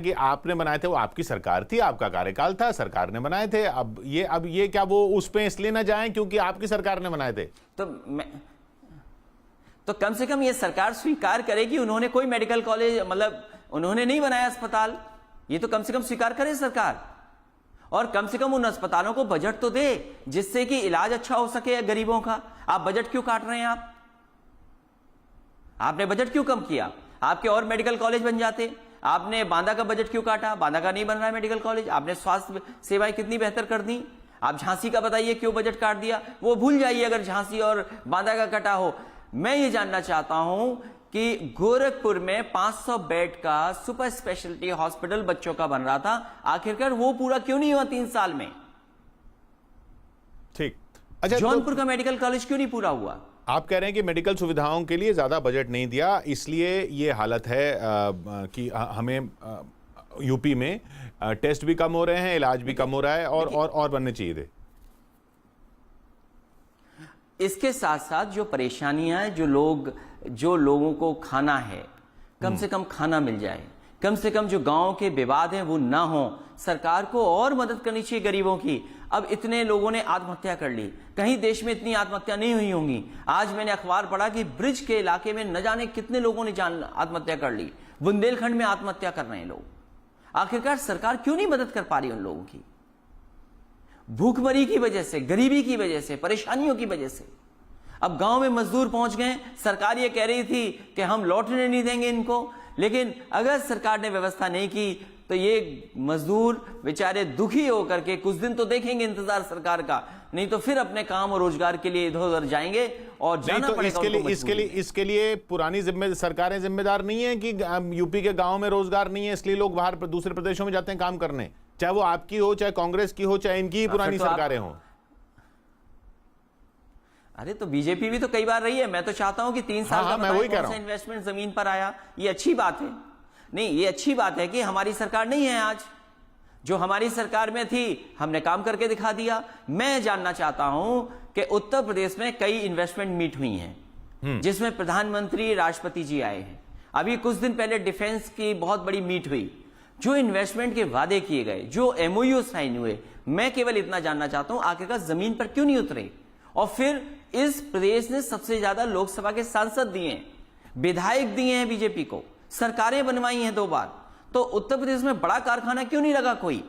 कि आपने बनाए थे, वो आपकी सरकार थी, आपका कार्यकाल था, सरकार ने बनाए थे। अब ये क्या वो उस पे इसलिए ना जाएं क्योंकि आपकी सरकार ने बनाए थे? तो कम से कम ये सरकार स्वीकार करे कि उन्होंने कोई मेडिकल कॉलेज, मतलब उन्होंने नहीं बनाया अस्पताल, ये तो कम से कम स्वीकार करे सरकार। और कम से कम उन अस्पतालों को बजट तो दे जिससे कि इलाज अच्छा हो सके गरीबों का। आप बजट क्यों काट रहे हैं? आपने बजट क्यों कम किया? आपके और मेडिकल कॉलेज बन जाते। आपने बांदा का बजट क्यों काटा? बांदा का नहीं बन रहा है मेडिकल कॉलेज। आपने स्वास्थ्य सेवाएं कितनी बेहतर कर दी। आप झांसी का बताइए क्यों बजट काट दिया? वो भूल जाइए अगर झांसी और बांदा का कटा हो। मैं ये जानना चाहता हूं कि गोरखपुर में 500 बेड का सुपर स्पेशलिटी हॉस्पिटल बच्चों का बन रहा था, आखिरकार वो पूरा क्यों नहीं हुआ 3 साल में? ठीक। अच्छा, जौनपुर का मेडिकल कॉलेज क्यों नहीं पूरा हुआ? आप कह रहे हैं कि मेडिकल सुविधाओं के लिए ज्यादा बजट नहीं दिया, इसलिए ये हालत है कि हमें यूपी में टेस्ट भी कम हो रहे हैं, इलाज भी कम हो रहा है और बनने चाहिए थे। इसके साथ साथ जो परेशानियां हैं, जो लोगों को खाना है, कम से कम खाना मिल जाए, कम से कम जो गांव के विवाद हैं वो ना हो। सरकार को और मदद करनी चाहिए गरीबों की। अब इतने लोगों ने आत्महत्या कर ली, कहीं देश में इतनी आत्महत्या नहीं हुई होंगी। आज मैंने अखबार पढ़ा कि ब्रिज के इलाके में न जाने कितने लोगों ने आत्महत्या कर ली। बुंदेलखंड में आत्महत्या कर रहे हैं लोग। आखिरकार सरकार क्यों नहीं मदद कर पा रही उन लोगों की? भूखमरी की वजह से, गरीबी की वजह से, परेशानियों की वजह से। अब गांव में मजदूर पहुंच गए, सरकार ये कह रही थी कि हम लौटने नहीं देंगे इनको, लेकिन अगर सरकार ने व्यवस्था नहीं की तो ये मजदूर बेचारे दुखी होकर के कुछ दिन तो देखेंगे इंतजार सरकार का, नहीं तो फिर अपने काम और रोजगार के लिए इधर उधर जाएंगे और जाना तो पड़ेगा। इसके लिए पुरानी सरकारें जिम्मेदार नहीं है कि यूपी के गांव में रोजगार नहीं है इसलिए लोग बाहर दूसरे प्रदेशों में जाते हैं काम करने, चाहे वो आपकी हो, चाहे कांग्रेस की हो, चाहे इनकी ही पुरानी सरकारें हो। अरे तो बीजेपी भी तो कई बार रही है। मैं तो चाहता हूं कि 3 साल का मैं वही कह रहा हूं। इन्वेस्टमेंट जमीन पर आया, ये अच्छी बात है। नहीं, ये अच्छी बात है कि हमारी सरकार नहीं है आज। जो हमारी सरकार में थी हमने काम करके दिखा दिया। मैं जानना चाहता हूं कि उत्तर प्रदेश में कई इन्वेस्टमेंट मीट हुई हैं जिसमें प्रधानमंत्री, राष्ट्रपति जी आए हैं। अभी कुछ दिन पहले डिफेंस की बहुत बड़ी मीट हुई। जो इन्वेस्टमेंट के वादे किए गए, जो MOU साइन हुए, मैं केवल इतना जानना चाहता हूं आखिरकार जमीन पर क्यों नहीं उतरे? और फिर इस प्रदेश ने सबसे ज्यादा लोकसभा के सांसद दिए, विधायक दिए हैं बीजेपी को, सरकारें बनवाई हैं 2 बार। तो उत्तर प्रदेश में बड़ा कारखाना क्यों नहीं लगा कोई?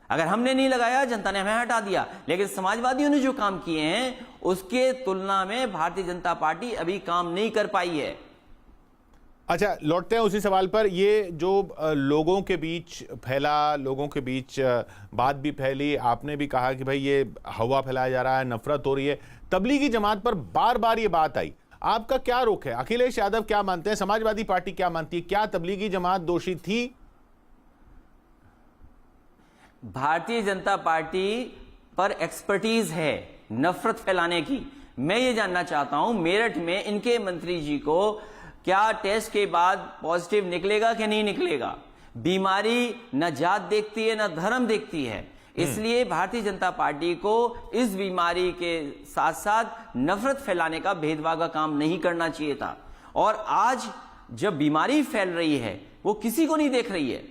अगर हमने नहीं लगाया, जनता ने हमें हटा दिया, लेकिन समाजवादियों ने जो काम किए हैं उसके तुलना में भारतीय जनता पार्टी अभी काम नहीं कर पाई है। अच्छा, लौटते हैं उसी सवाल पर। ये जो लोगों के बीच फैला, लोगों के बीच बात भी फैली, आपने भी कहा कि भाई ये हवा फैलाया जा रहा है, नफरत हो रही है, तबलीगी जमात पर बार बार ये बात आई। आपका क्या रुख है? अखिलेश यादव क्या मानते हैं? समाजवादी पार्टी क्या मानती है? क्या तबलीगी जमात दोषी थी? भारतीय जनता पार्टी पर एक्सपर्टीज है नफरत फैलाने की। मैं ये जानना चाहता हूं मेरठ में इनके मंत्री जी को क्या टेस्ट के बाद पॉजिटिव निकलेगा कि नहीं निकलेगा? बीमारी न जात देखती है न धर्म देखती है, इसलिए भारतीय जनता पार्टी को इस बीमारी के साथ साथ नफरत फैलाने का, भेदभाव का काम नहीं करना चाहिए था। और आज जब बीमारी फैल रही है वो किसी को नहीं देख रही है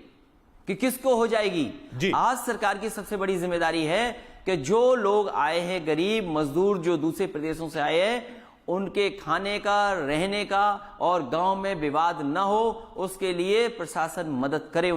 कि किसको हो जाएगी। आज सरकार की सबसे बड़ी जिम्मेदारी है कि जो लोग आए हैं, गरीब मजदूर जो दूसरे प्रदेशों से आए हैं, उनके खाने का, रहने का और गांव में विवाद न हो, उसके लिए प्रशासन मदद करे।